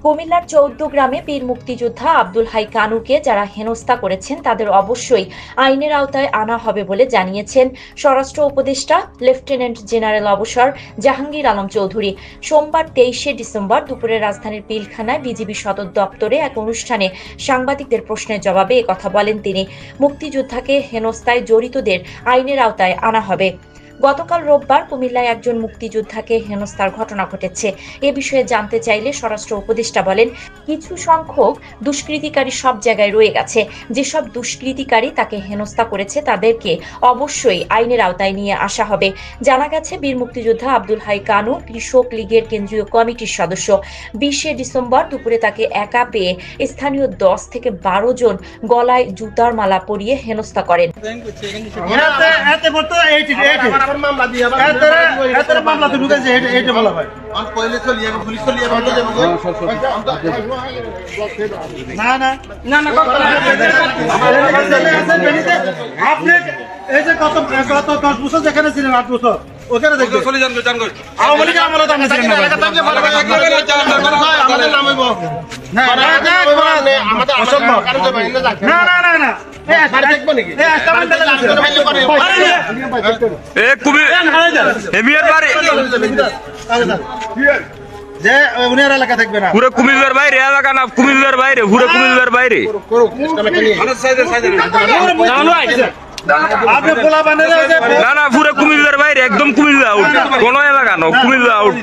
কুমিল্লার ১৪ গ্রামে বীর মুক্তিযোদ্ধা আব্দুল হাই কানুকে যারা হেনস্থা করেছেন তাদের অবশ্যই আইনের আওতায় আনা হবে বলে জানিয়েছেন স্বরাষ্ট্র উপদেষ্টা লেফটেন্যান্ট জেনারেল অবসর জাহাঙ্গীর আলম চৌধুরী। সোমবার ২৩শে ডিসেম্বর দুপুরে রাজধানীর পিলখানায় বিজিবি সদর দপ্তরে এক অনুষ্ঠানে সাংবাদিকদের প্রশ্নের জবাবে একথা বলেন তিনি। মুক্তিযোদ্ধাকে হেনস্থায় জড়িতদের আইনের আওতায় আনা হবে। গতকাল রোববার কুমিল্লায় একজন মুক্তিযোদ্ধাকে হেনস্থার ঘটনা ঘটেছে। এ বিষয়ে জানতে চাইলে স্বরাষ্ট্র উপদেষ্টা বলেন, কিছু সংখ্যক দুষ্কৃতিকারী সব জায়গায় রয়ে গেছে। যেসব দুষ্কৃতিকারী তাকে হেনস্থা করেছে তাদেরকে অবশ্যই আইনের আওতায় নিয়ে আসা হবে। জানা গেছে, বীর মুক্তিযোদ্ধা আব্দুল হাই কানু কৃষক লীগের কেন্দ্রীয় কমিটির সদস্য। ২০শে ডিসেম্বর দুপুরে তাকে একা পেয়ে স্থানীয় ১০ থেকে ১২ জন গলায় জুতার মালা পরিয়ে হেনস্থা করেন। এই যে গত 10 বছর যেখানে ছিলেন 8 বছর ওখানে দেখতে চলে যান আওয়ামী লীগের আমলে তো আপনি ছিলেন না যে উনার এলাকা থাকবে না, পুরো কুমিল্লার বাইরে এলাকা না, কুমিল্লার বাইরে, পুরো কুমিল্লার বাইরে। না না, পুরো কুমিল্লার বাইরে, একদম কুমিল্লা আউট, কোন এলাকা না, কুমিল্লা আউট।